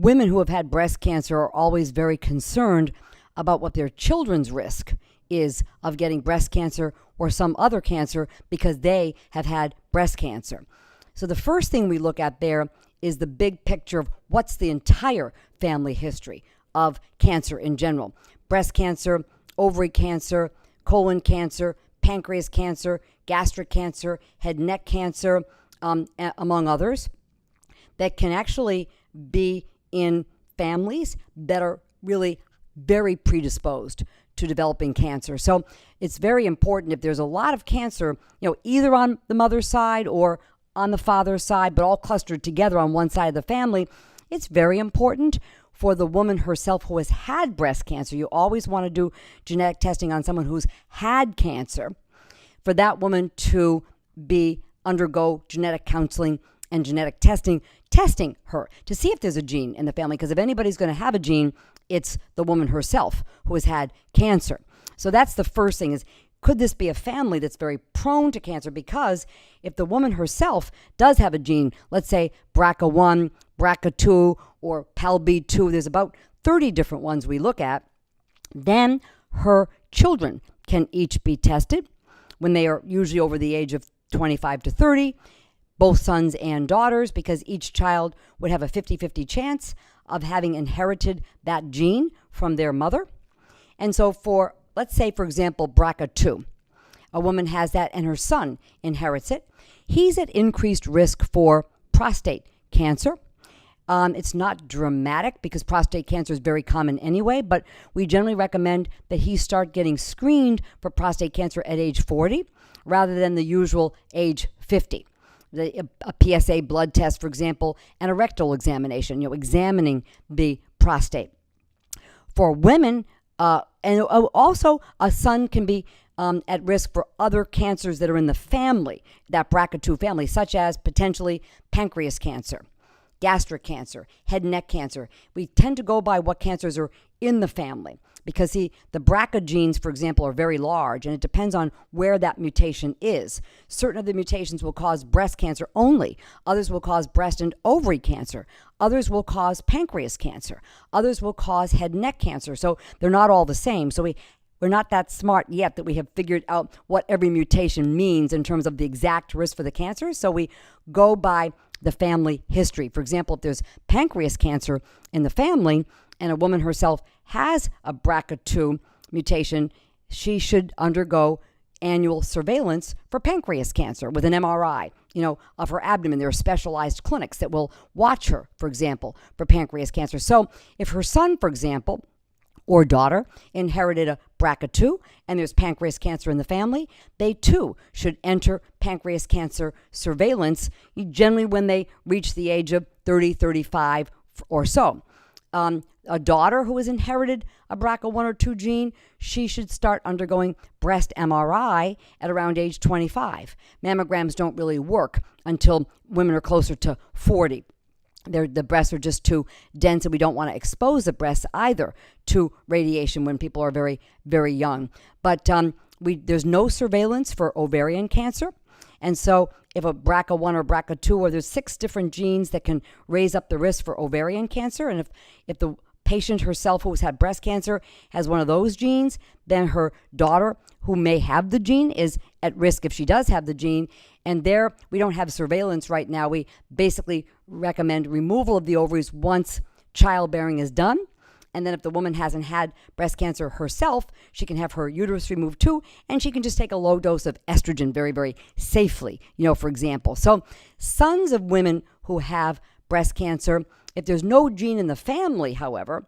women who have had breast cancer are always very concerned about what their children's risk is of getting breast cancer or some other cancer because they have had breast cancer. So the first thing we look at there is the big picture of what's the entire family history of cancer in general. Breast cancer, ovary cancer, colon cancer, pancreas cancer, gastric cancer, head and neck cancer, among others, that can actually be in families that are really very predisposed to developing cancer. So it's very important if there's a lot of cancer, either on the mother's side or on the father's side, but all clustered together on one side of the family, it's very important for the woman herself who has had breast cancer. You always want to do genetic testing on someone who's had cancer, for that woman to undergo genetic counseling and genetic testing her to see if there's a gene in the family. Because if anybody's going to have a gene, it's the woman herself who has had cancer. So that's the first thing is, could this be a family that's very prone to cancer? Because if the woman herself does have a gene, let's say BRCA1, BRCA2, or PALB2, there's about 30 different ones we look at, then her children can each be tested when they are usually over the age of 25 to 30, both sons and daughters, because each child would have a 50-50 chance of having inherited that gene from their mother. And so for, let's say, for example, BRCA2, a woman has that and her son inherits it. He's at increased risk for prostate cancer. It's not dramatic because prostate cancer is very common anyway, but we generally recommend that he start getting screened for prostate cancer at age 40 rather than the usual age 50. A PSA blood test, for example, and a rectal examination, examining the prostate. For women, and also a son can be at risk for other cancers that are in the family, that BRCA2 family, such as potentially pancreas cancer, gastric cancer, head and neck cancer. We tend to go by what cancers are in the family because, the BRCA genes, for example, are very large, and it depends on where that mutation is. Certain of the mutations will cause breast cancer only. Others will cause breast and ovary cancer. Others will cause pancreas cancer. Others will cause head and neck cancer. So they're not all the same. So we're not that smart yet that we have figured out what every mutation means in terms of the exact risk for the cancer. So we go by the family history. For example, if there's pancreas cancer in the family and a woman herself has a BRCA2 mutation, she should undergo annual surveillance for pancreas cancer with an MRI, of her abdomen. There are specialized clinics that will watch her, for example, for pancreas cancer. So if her son, for example, or daughter inherited a BRCA2 and there's pancreas cancer in the family, they too should enter pancreas cancer surveillance, generally when they reach the age of 30, 35 or so. A daughter who has inherited a BRCA1 or 2 gene, she should start undergoing breast MRI at around age 25. Mammograms don't really work until women are closer to 40. The breasts are just too dense, and we don't want to expose the breasts either to radiation when people are very, very young. But there's no surveillance for ovarian cancer. And so if a BRCA1 or BRCA2, or there's 6 different genes that can raise up the risk for ovarian cancer, and if the patient herself who's had breast cancer has one of those genes, then her daughter who may have the gene is at risk if she does have the gene. And there, we don't have surveillance right now. We basically recommend removal of the ovaries once childbearing is done. And then if the woman hasn't had breast cancer herself, she can have her uterus removed too, and she can just take a low dose of estrogen very, very safely, for example. So sons of women who have breast cancer, if there's no gene in the family, however,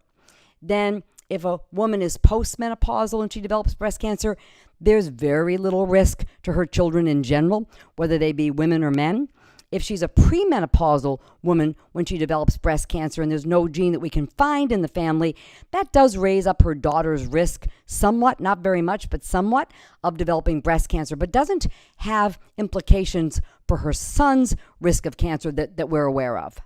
then if a woman is postmenopausal and she develops breast cancer, there's very little risk to her children in general, whether they be women or men. If she's a premenopausal woman when she develops breast cancer and there's no gene that we can find in the family, that does raise up her daughter's risk somewhat, not very much, but somewhat, of developing breast cancer, but doesn't have implications for her son's risk of cancer that we're aware of.